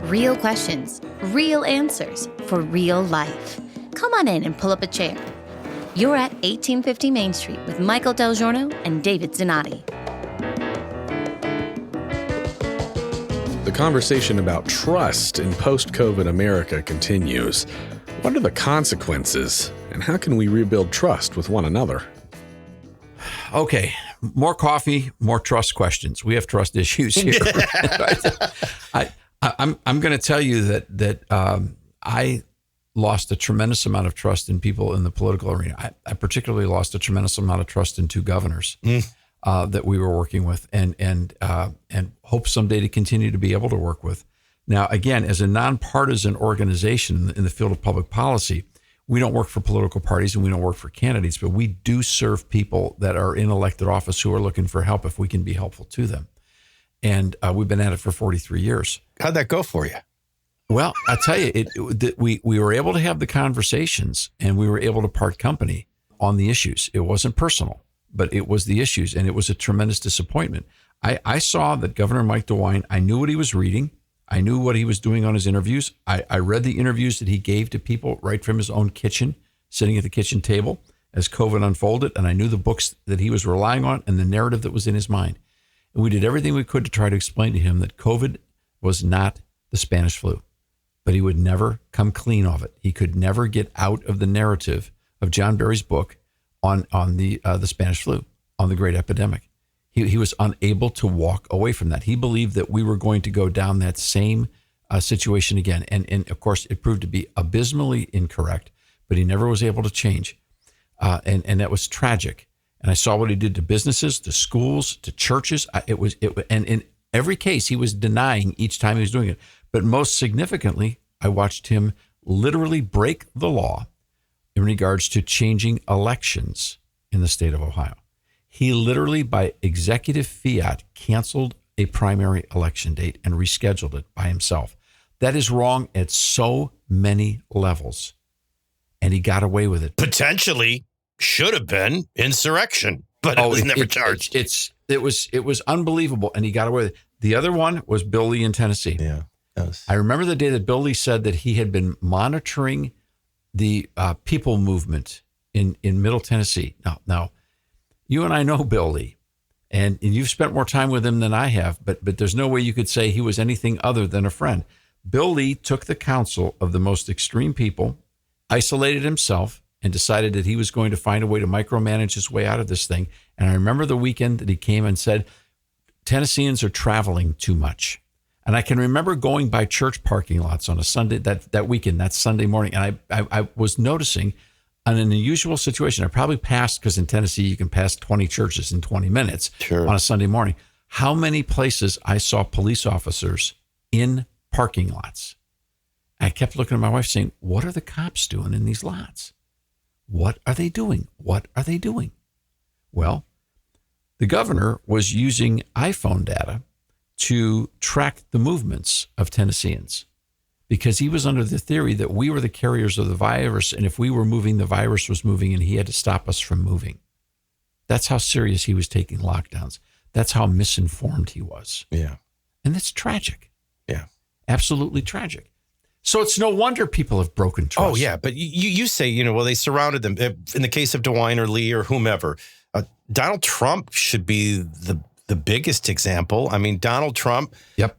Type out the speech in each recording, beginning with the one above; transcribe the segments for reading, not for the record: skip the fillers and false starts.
Real questions, real answers for real life. Come on in and pull up a chair. You're at 1850 Main Street with Michael DelGiorno and David Zanotti. The conversation about trust in post-COVID America continues. What are the consequences, and how can we rebuild trust with one another? Okay, more coffee, more trust questions. We have trust issues here. I'm going to tell you that I lost a tremendous amount of trust in people in the political arena. I particularly lost a tremendous amount of trust in two governors that we were working with, and hope someday to continue to be able to work with. Now, again, as a nonpartisan organization in the field of public policy, we don't work for political parties and we don't work for candidates, but we do serve people that are in elected office who are looking for help if we can be helpful to them. And we've been at it for 43 years. How'd that go for you? Well, I tell you, we were able to have the conversations and we were able to part company on the issues. It wasn't personal, but it was the issues, and it was a tremendous disappointment. I saw that Governor Mike DeWine, I knew what he was reading. I knew what he was doing on his interviews. I read the interviews that he gave to people right from his own kitchen, sitting at the kitchen table as COVID unfolded, and I knew the books that he was relying on and the narrative that was in his mind. And we did everything we could to try to explain to him that COVID was not the Spanish flu, but he would never come clean of it. He could never get out of the narrative of John Barry's book on the Spanish flu, on the great epidemic. He was unable to walk away from that. He believed that we were going to go down that same situation again. And of course, it proved to be abysmally incorrect, but he never was able to change. And that was tragic. And I saw what he did to businesses, to schools, to churches. And in every case, he was denying each time he was doing it. But most significantly, I watched him literally break the law in regards to changing elections in the state of Ohio. He literally, by executive fiat, canceled a primary election date and rescheduled it by himself. That is wrong at so many levels. And he got away with it. Potentially should have been insurrection, but it was never charged. It was unbelievable, and he got away with it. The other one was Bill Lee in Tennessee. Yeah. I remember the day that Bill Lee said that he had been monitoring the people movement in Middle Tennessee. Now, you and I know Bill Lee, and you've spent more time with him than I have, but there's no way you could say he was anything other than a friend. Bill Lee took the counsel of the most extreme people, isolated himself, and decided that he was going to find a way to micromanage his way out of this thing. And I remember the weekend that he came and said, Tennesseans are traveling too much. And I can remember going by church parking lots on a Sunday, that weekend, that Sunday morning, and I was noticing an unusual situation. I probably passed, because in Tennessee, you can pass 20 churches in 20 minutes on a Sunday morning. How many places I saw police officers in parking lots. I kept looking at my wife saying, what are the cops doing in these lots? What are they doing? What are they doing? Well, the governor was using iPhone data to track the movements of Tennesseans, because he was under the theory that we were the carriers of the virus, and if we were moving, the virus was moving, and he had to stop us from moving. That's how serious he was taking lockdowns. That's how misinformed he was. Yeah. And that's tragic. Yeah. Absolutely tragic. So it's no wonder people have broken trust. Oh, yeah. But you say, well, they surrounded them. In the case of DeWine or Lee or whomever, Donald Trump should be the biggest example. I mean, Donald Trump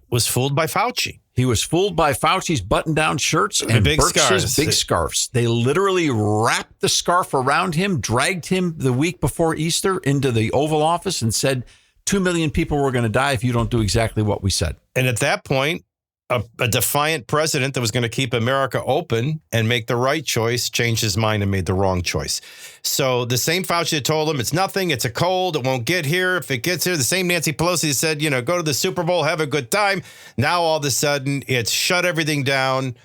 was fooled by Fauci. He was fooled by Fauci's button-down shirts and big Birx's big scarves. They literally wrapped the scarf around him, dragged him the week before Easter into the Oval Office and said, 2 million people were going to die if you don't do exactly what we said. And at that point, a defiant president that was going to keep America open and make the right choice changed his mind and made the wrong choice. So the same Fauci that told him it's nothing, it's a cold, it won't get here. If it gets here, the same Nancy Pelosi said, go to the Super Bowl, have a good time. Now all of a sudden it's shut everything down,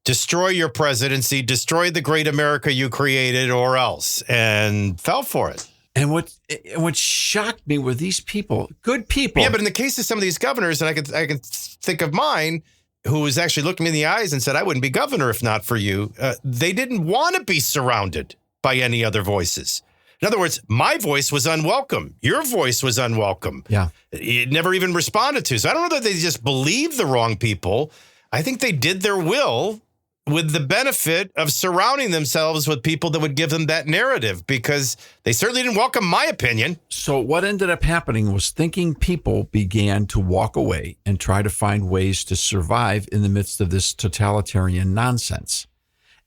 destroy your presidency, destroy the great America you created or else, and fell for it. And what shocked me were these people, good people. Yeah, but in the case of some of these governors, and I can think of mine, who has actually looked me in the eyes and said, I wouldn't be governor if not for you. They didn't want to be surrounded by any other voices. In other words, my voice was unwelcome. Your voice was unwelcome. Yeah. It never even responded to. So I don't know that they just believe the wrong people. I think they did their will with the benefit of surrounding themselves with people that would give them that narrative, because they certainly didn't welcome my opinion. So what ended up happening was thinking people began to walk away and try to find ways to survive in the midst of this totalitarian nonsense.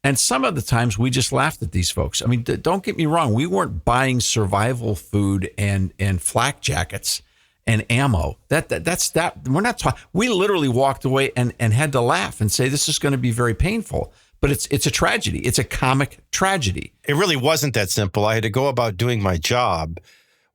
And some of the times we just laughed at these folks. I mean, don't get me wrong. We weren't buying survival food and flak jackets and ammo. That's we're not talking. We literally walked away and had to laugh and say, this is going to be very painful. But it's a tragedy. It's a comic tragedy. It really wasn't that simple. I had to go about doing my job,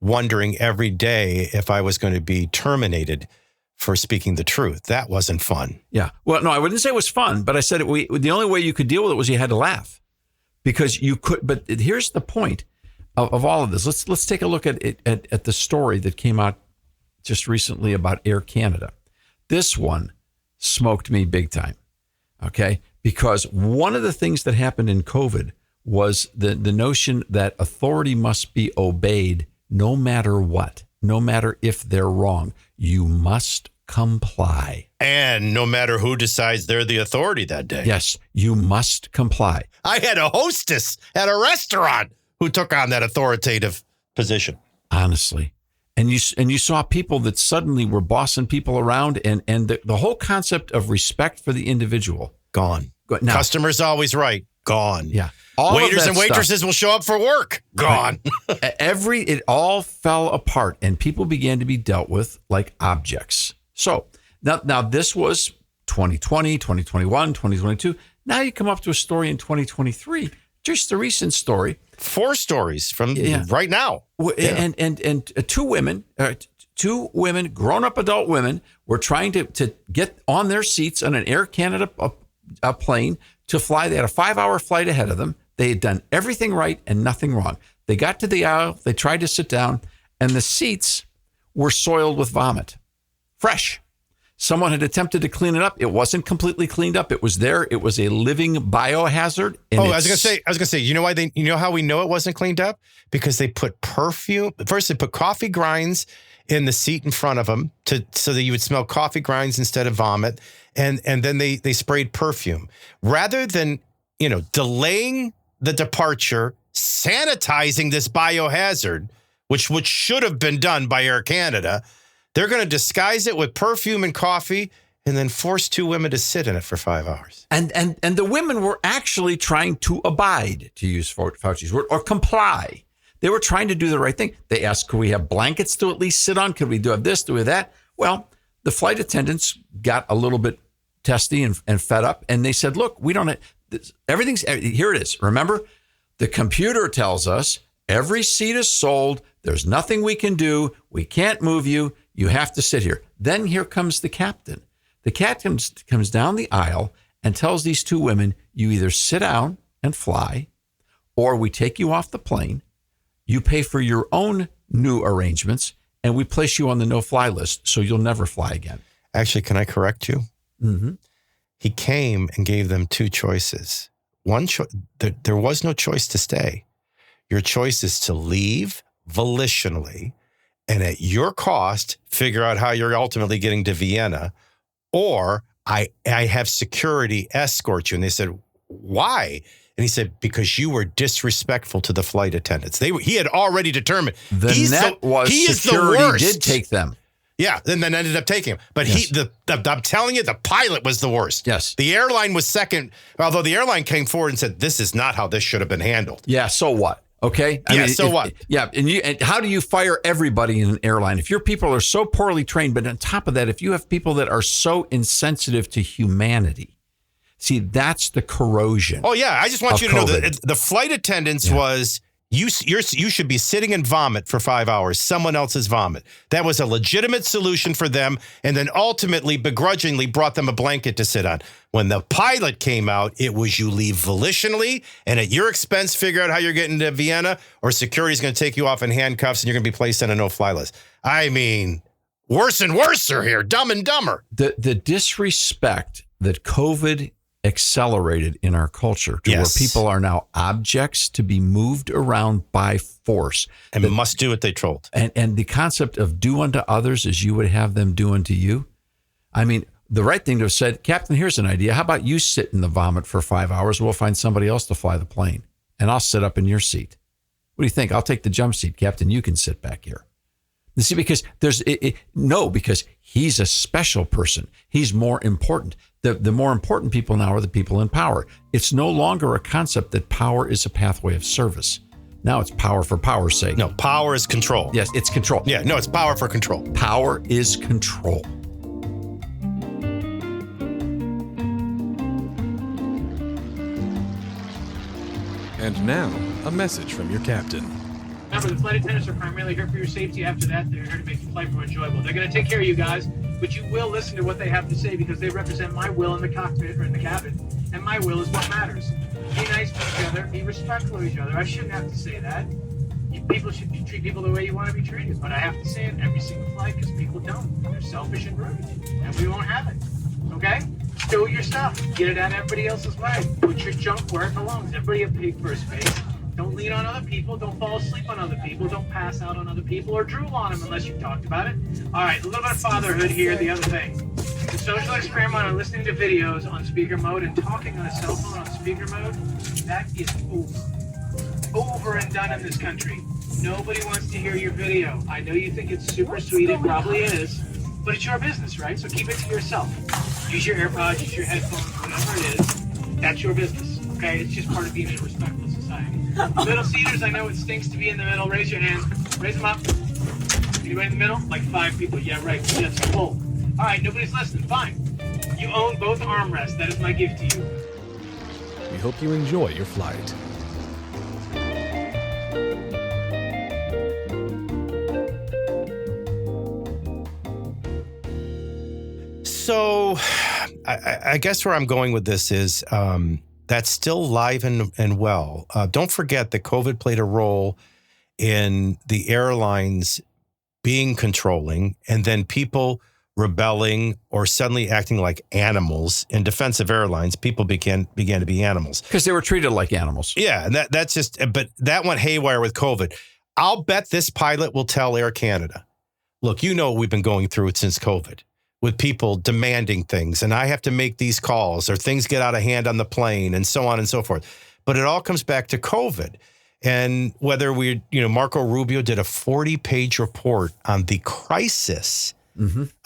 wondering every day if I was going to be terminated for speaking the truth. That wasn't fun. Yeah. Well, no, I wouldn't say it was fun, but I said the only way you could deal with it was you had to laugh, because you could. But here's the point of all of this. Let's take a look at the story that came out just recently about Air Canada. This one smoked me big time. Okay, because one of the things that happened in COVID was the notion that authority must be obeyed no matter what, no matter if they're wrong. You must comply. And no matter who decides they're the authority that day. Yes, you must comply. I had a hostess at a restaurant who took on that authoritative position. Honestly. And you saw people that suddenly were bossing people around, and the whole concept of respect for the individual. Gone. Now, Customer's always right. Gone. Yeah. Waiters and waitresses will show up for work. Gone. It all fell apart, and people began to be dealt with like objects. So now this was 2020, 2021, 2022. Now you come up to a story in 2023, just the recent story. 4 stories from right now. Yeah. And two women, grown-up adult women, were trying to get on their seats on an Air Canada plane to fly. They had a 5-hour flight ahead of them. They had done everything right and nothing wrong. They got to the aisle. They tried to sit down, and the seats were soiled with vomit. Fresh. Someone had attempted to clean it up. It wasn't completely cleaned up. It was there. It was a living biohazard. I was gonna say, you know how we know it wasn't cleaned up? Because they put perfume. First, they put coffee grinds in the seat in front of them so that you would smell coffee grinds instead of vomit. And then they sprayed perfume. Rather than, delaying the departure, sanitizing this biohazard, which should have been done by Air Canada, they're going to disguise it with perfume and coffee and then force 2 women to sit in it for 5 hours. And the women were actually trying to abide, to use Fauci's word, or comply. They were trying to do the right thing. They asked, could we have blankets to at least sit on? Could we have this? Do we have that? Well, the flight attendants got a little bit testy and fed up. And they said, look, we don't, here it is. Remember, the computer tells us every seat is sold. There's nothing we can do. We can't move you. You have to sit here. Then here comes the captain. The captain comes down the aisle and tells these 2 women, you either sit down and fly, or we take you off the plane. You pay for your own new arrangements, and we place you on the no-fly list, so you'll never fly again. Actually, can I correct you? Mm-hmm. He came and gave them 2 choices. There was no choice to stay. Your choice is to leave volitionally, and at your cost, figure out how you're ultimately getting to Vienna, or I have security escort you. And they said, why? And he said, because you were disrespectful to the flight attendants. He had already determined. Security did take them. Yeah, and then ended up taking him. But yes. I'm telling you, the pilot was the worst. Yes. The airline was second, although the airline came forward and said, this is not how this should have been handled. Yeah, so what? Okay. What? Yeah. And how do you fire everybody in an airline? If your people are so poorly trained, but on top of that, if you have people that are so insensitive to humanity, see, that's the corrosion. Oh, yeah. I just want you to know that the flight attendants was, you should be sitting in vomit for 5 hours, someone else's vomit. That was a legitimate solution for them, and then ultimately, begrudgingly, brought them a blanket to sit on. When the pilot came out, it was you leave volitionally, and at your expense, figure out how you're getting to Vienna, or security's going to take you off in handcuffs, and you're going to be placed on a no-fly list. I mean, worse and worse are here, Dumb and Dumber. The disrespect that COVID accelerated in our culture to where people are now objects to be moved around by force. And must do what they told. And the concept of do unto others as you would have them do unto you. I mean, the right thing to have said, Captain, here's an idea. How about you sit in the vomit for 5 hours? We'll find somebody else to fly the plane, and I'll sit up in your seat. What do you think? I'll take the jump seat, Captain. You can sit back here. You see, because because he's a special person. He's more important. The more important people now are the people in power. It's no longer a concept that power is a pathway of service. Now it's power for power's sake. No, power is control. Yes, it's control. Yeah, no, it's power for control. Power is control. And now, a message from your captain. Remember, the flight attendants are primarily here for your safety. After that, they're here to make the flight more enjoyable. They're going to take care of you guys, but you will listen to what they have to say because they represent my will in the cockpit or in the cabin, and my will is what matters. Be nice to each other. Be respectful of each other. I shouldn't have to say that. People should treat people the way you want to be treated, but I have to say it every single flight because people don't. They're selfish and rude, and we won't have it. Okay? Stow your stuff. Get it out everybody else's way. Put your junk where it belongs. Everybody a pig for a space. Don't lean on other people. Don't fall asleep on other people. Don't pass out on other people or drool on them unless you've talked about it. All right, a little bit of fatherhood here. The other thing. The social experiment on listening to videos on speaker mode and talking on a cell phone on speaker mode, that is over and done in this country. Nobody wants to hear your video. I know you think it's super sweet. It probably is. But it's your business, right? So keep it to yourself. Use your AirPods, use your headphones, whatever it is. That's your business, okay? It's just part of being in a respectful society. Middle seaters, I know it stinks to be in the middle. Raise your hands. Raise them up. Anybody in the middle? Like 5 people. Yeah, right. That's full. All right, nobody's listening. Fine. You own both armrests. That is my gift to you. We hope you enjoy your flight. So I guess where I'm going with this is that's still live and well. Don't forget that COVID played a role in the airlines being controlling and then people rebelling or suddenly acting like animals. In defense of airlines, people began to be animals. Because they were treated like animals. Yeah, and that's just, but that went haywire with COVID. I'll bet this pilot will tell Air Canada, look, you know we've been going through it since COVID, with people demanding things, and I have to make these calls, or things get out of hand on the plane, and so on and so forth. But it all comes back to COVID. And whether Marco Rubio did a 40-page report on the crisis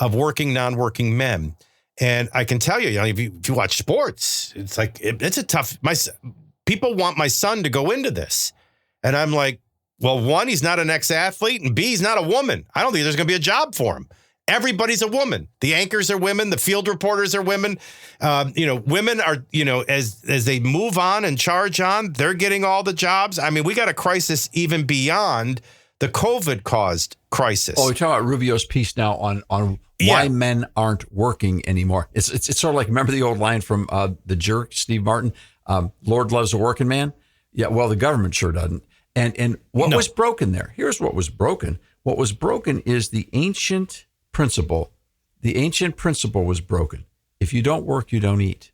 of working, non-working men. And I can tell you, if you watch sports, it's like, it's a tough, people want my son to go into this. And I'm like, well, one, he's not an ex-athlete, and B, he's not a woman. I don't think there's going to be a job for him. Everybody's a woman. The anchors are women. The field reporters are women. Women are, as they move on and charge on, they're getting all the jobs. I mean, we got a crisis even beyond the COVID-caused crisis. Oh, we're talking about Rubio's piece now on why men aren't working anymore. It's sort of like, remember the old line from The Jerk, Steve Martin, Lord loves a working man? Yeah, well, the government sure doesn't. And what was broken there? Here's what was broken. What was broken is the ancient principle. The ancient principle was broken. If you don't work, you don't eat.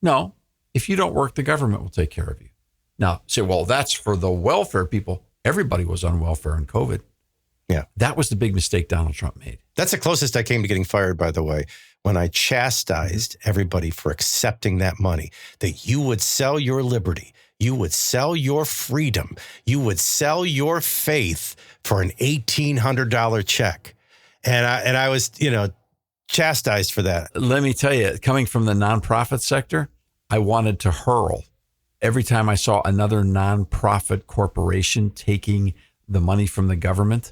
No, if you don't work, the government will take care of you. Now, say, well, that's for the welfare people. Everybody was on welfare in COVID. Yeah. That was the big mistake Donald Trump made. That's the closest I came to getting fired, by the way, when I chastised everybody for accepting that money, that you would sell your liberty, you would sell your freedom, you would sell your faith for an $1,800 check. And I was, chastised for that. Let me tell you, coming from the nonprofit sector, I wanted to hurl every time I saw another nonprofit corporation taking the money from the government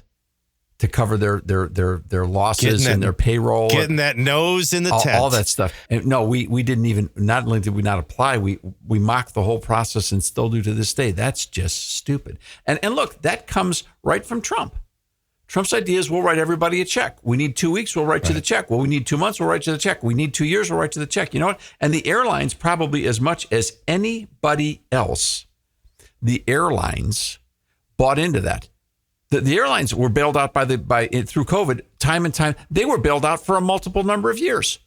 to cover their losses and their payroll, getting that nose in the tent, all that stuff. And no, we didn't even. Not only did we not apply, we mocked the whole process and still do to this day. That's just stupid. And look, that comes right from Trump. Trump's idea is we'll write everybody a check. We need 2 weeks, we'll write you the check. Well, we need 2 months, we'll write you the check. We need 2 years, we'll write you the check. You know what? And the airlines, probably as much as anybody else, the airlines bought into that. The airlines were bailed out through COVID time and time. They were bailed out for a multiple number of years.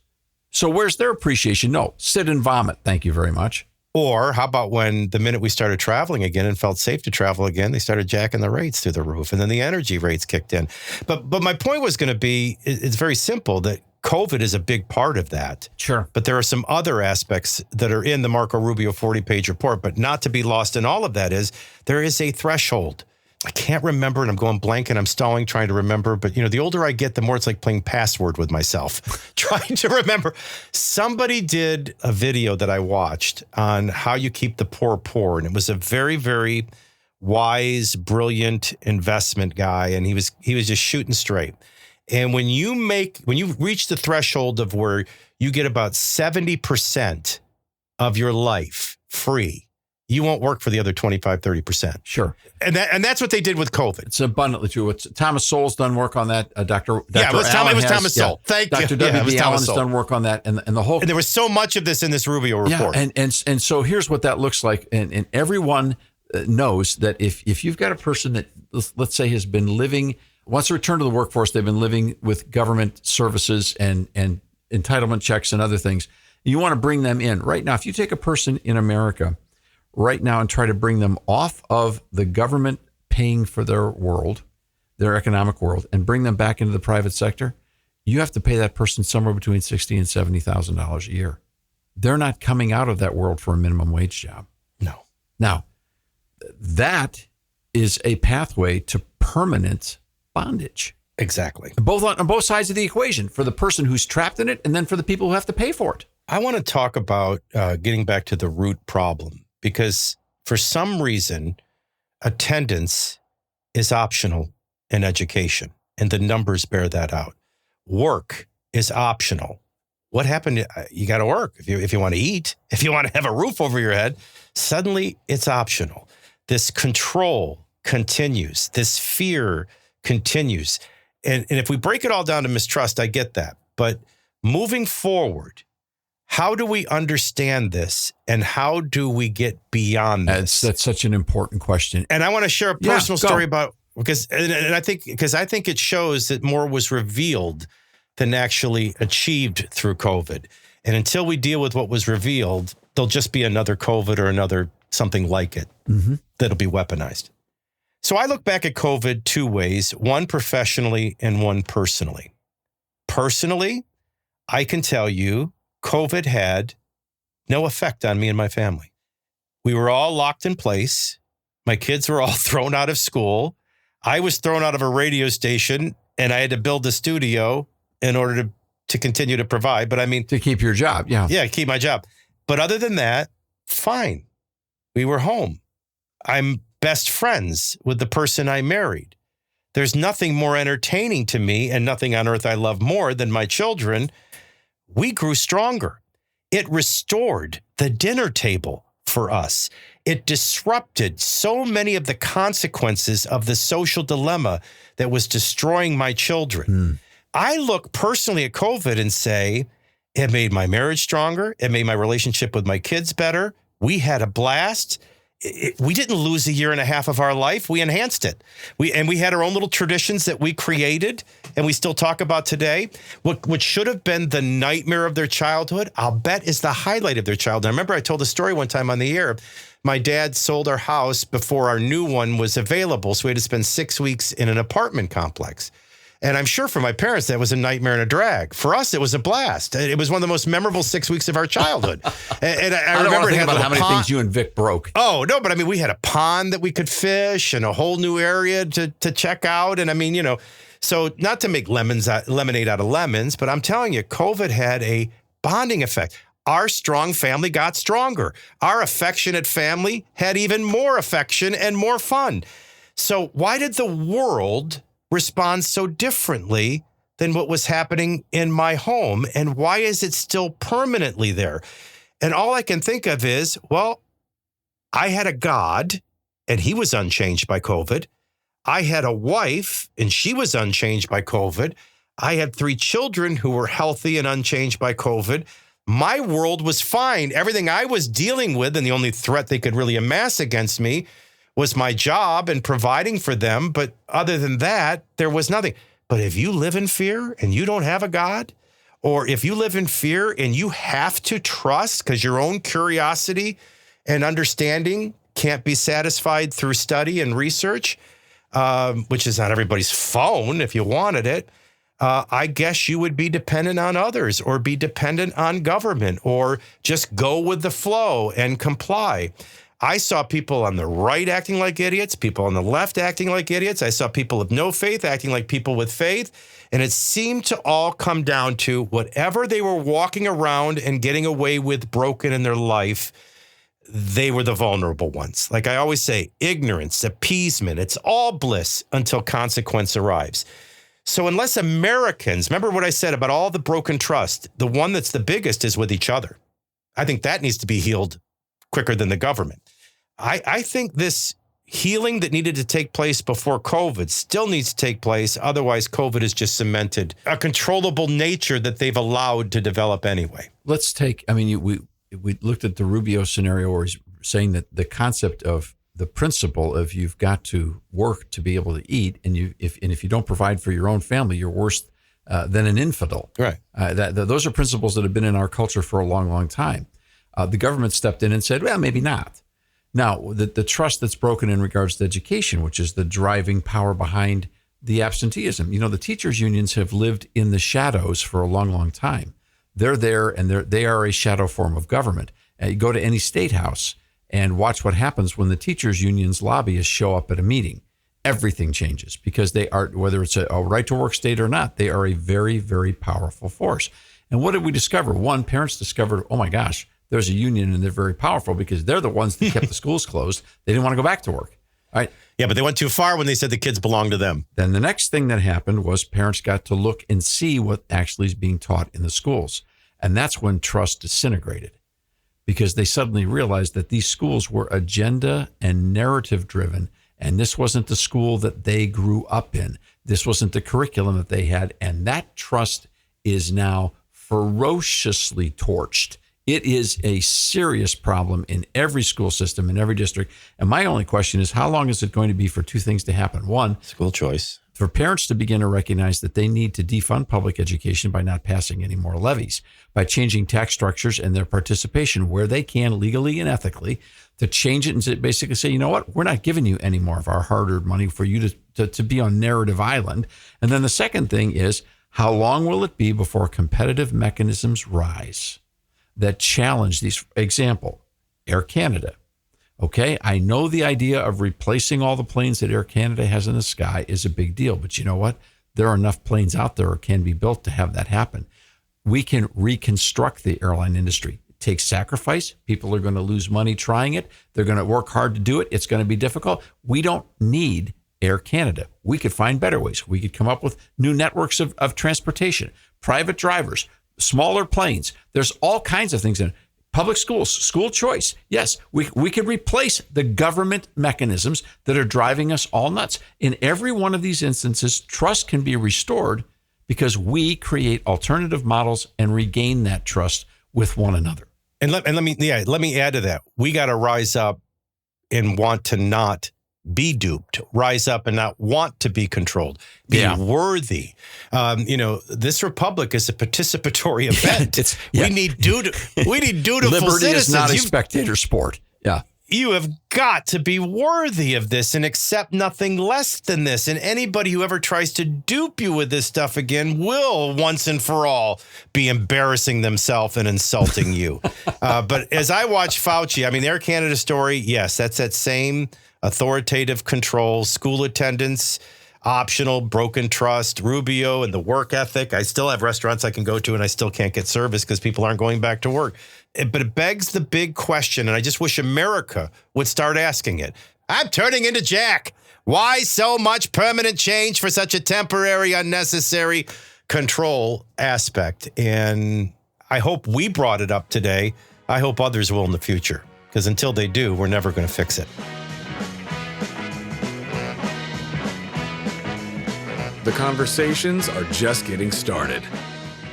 So where's their appreciation? No, sit and vomit. Thank you very much. Or how about when the minute we started traveling again and felt safe to travel again, they started jacking the rates through the roof, and then the energy rates kicked in. But my point was going to be, it's very simple, that COVID is a big part of that. Sure. But there are some other aspects that are in the Marco Rubio 40-page report, but not to be lost in all of that is there is a threshold. I can't remember, and I'm going blank, and I'm stalling trying to remember. But, the older I get, the more it's like playing password with myself, trying to remember. Somebody did a video that I watched on how you keep the poor, and it was a very, very wise, brilliant investment guy, and he was just shooting straight. And when you reach the threshold of where you get about 70% of your life free, you won't work for the other 25, 30%. Sure. And that's what they did with COVID. It's abundantly true. Thomas Sowell's done work on that. Dr. Yeah, it was Allen Thomas Sowell. Thank you. Dr. W.B. Allen's done work on that. And the whole. And there was so much of this in this Rubio report. Yeah, and so here's what that looks like. And everyone knows that if you've got a person that, let's say, has been living, wants to return to the workforce, they've been living with government services and entitlement checks and other things, you want to bring them in. Right now, if you take a person in America right now and try to bring them off of the government paying for their world, their economic world, and bring them back into the private sector, you have to pay that person somewhere between $60,000 and $70,000 a year. They're not coming out of that world for a minimum wage job. No. Now, that is a pathway to permanent bondage. Exactly. On both sides of the equation, for the person who's trapped in it, and then for the people who have to pay for it. I want to talk about getting back to the root problem, because for some reason, attendance is optional in education, and the numbers bear that out. Work is optional. What happened? You got to work if you want to eat, if you want to have a roof over your head. Suddenly, it's optional. This control continues. This fear continues. And if we break it all down to mistrust, I get that. But moving forward, how do we understand this, and how do we get beyond this? That's such an important question. And I want to share a personal story about, because I think it shows that more was revealed than actually achieved through COVID. And until we deal with what was revealed, there'll just be another COVID or another something like it that'll be weaponized. So I look back at COVID two ways, one professionally and one personally. Personally, I can tell you COVID had no effect on me and my family. We were all locked in place. My kids were all thrown out of school. I was thrown out of a radio station, and I had to build a studio in order to continue to provide. But I mean, to keep your job. Yeah. Yeah, keep my job. But other than that, fine. We were home. I'm best friends with the person I married. There's nothing more entertaining to me, and nothing on earth I love more than my children. We grew stronger. It restored the dinner table for us. It disrupted so many of the consequences of the social dilemma that was destroying my children. I look personally at COVID and say, it made my marriage stronger. It made my relationship with my kids better. We had a blast. We didn't lose a year and a half of our life. We enhanced it. We had our own little traditions that we created and we still talk about today. What should have been the nightmare of their childhood, I'll bet is the highlight of their childhood. I remember I told a story one time on the air. My dad sold our house before our new one was available, so we had to spend 6 weeks in an apartment complex. And I'm sure for my parents, that was a nightmare and a drag. For us, it was a blast. It was one of the most memorable 6 weeks of our childhood. And I remember think about how many things you and Vic broke. Oh, no, but I mean, we had a pond that we could fish and a whole new area to check out. And I mean, so not to make lemonade out of lemons, but I'm telling you, COVID had a bonding effect. Our strong family got stronger. Our affectionate family had even more affection and more fun. So why did the world respond so differently than what was happening in my home? And why is it still permanently there? And all I can think of is, well, I had a God and he was unchanged by COVID. I had a wife and she was unchanged by COVID. I had 3 children who were healthy and unchanged by COVID. My world was fine. Everything I was dealing with, and the only threat they could really amass against me was my job and providing for them. But other than that, there was nothing. But if you live in fear and you don't have a God, or if you live in fear and you have to trust because your own curiosity and understanding can't be satisfied through study and research, which is on everybody's phone if you wanted it, I guess you would be dependent on others or be dependent on government or just go with the flow and comply. I saw people on the right acting like idiots, people on the left acting like idiots. I saw people with no faith acting like people with faith. And it seemed to all come down to whatever they were walking around and getting away with broken in their life, they were the vulnerable ones. Like I always say, ignorance, appeasement, it's all bliss until consequence arrives. So unless Americans, remember what I said about all the broken trust, the one that's the biggest is with each other. I think that needs to be healed quicker than the government. I think this healing that needed to take place before COVID still needs to take place. Otherwise, COVID has just cemented a controllable nature that they've allowed to develop anyway. Let's take, we looked at the Rubio scenario where he's saying that the concept of the principle of you've got to work to be able to eat, and if you don't provide for your own family, you're worse than an infidel. Right. Those are principles that have been in our culture for a long, long time. The government stepped in and said, well, maybe not. Now, the trust that's broken in regards to education, which is the driving power behind the absenteeism. The teachers' unions have lived in the shadows for a long, long time. They're there, and they are a shadow form of government. You go to any state house and watch what happens when the teachers' unions lobbyists show up at a meeting. Everything changes because they are, whether it's a right to work state or not, they are a very, very powerful force. And what did we discover? One, parents discovered, oh my gosh, there's a union and they're very powerful because they're the ones that kept the schools closed. They didn't want to go back to work. All right. Yeah, but they went too far when they said the kids belong to them. Then the next thing that happened was parents got to look and see what actually is being taught in the schools. And that's when trust disintegrated because they suddenly realized that these schools were agenda and narrative driven. And this wasn't the school that they grew up in. This wasn't the curriculum that they had. And that trust is now ferociously torched. It is a serious problem in every school system, in every district. And my only question is, how long is it going to be for two things to happen? One, school choice. For parents to begin to recognize that they need to defund public education by not passing any more levies, by changing tax structures and their participation where they can legally and ethically, to change it and to basically say, you know what, we're not giving you any more of our hard-earned money for you to be on narrative island. And then the second thing is, how long will it be before competitive mechanisms rise that challenge these? Example, Air Canada. Okay, I know the idea of replacing all the planes that Air Canada has in the sky is a big deal, but you know what? There are enough planes out there or can be built to have that happen. We can reconstruct the airline industry. It takes sacrifice. People are going to lose money trying it. They're going to work hard to do it. It's going to be difficult. We don't need Air Canada. We could find better ways. We could come up with new networks of transportation, private drivers, smaller planes. There's all kinds of things in it. Public schools, school choice. Yes, we could replace the government mechanisms that are driving us all nuts. In every one of these instances, trust can be restored because we create alternative models and regain that trust with one another. And let me add to that. We got to rise up and want to not be duped, rise up and not want to be controlled, be worthy. This republic is a participatory event. We need dutiful Liberty citizens. Is not a spectator sport. Yeah. You have got to be worthy of this and accept nothing less than this. And anybody who ever tries to dupe you with this stuff again will once and for all be embarrassing themselves and insulting you. But as I watch Fauci, the Air Canada story, yes, that's that same authoritative control, school attendance, optional, broken trust, Rubio, and the work ethic. I still have restaurants I can go to and I still can't get service because people aren't going back to work. But it begs the big question, and I just wish America would start asking it. I'm turning into Jack. Why so much permanent change for such a temporary, unnecessary control aspect? And I hope we brought it up today. I hope others will in the future, because until they do, we're never going to fix it. The conversations are just getting started.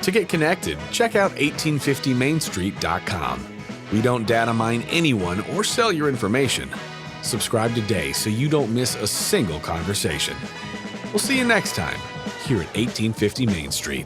To get connected, check out 1850mainstreet.com. We don't data mine anyone or sell your information. Subscribe today so you don't miss a single conversation. We'll see you next time here at 1850 Main Street.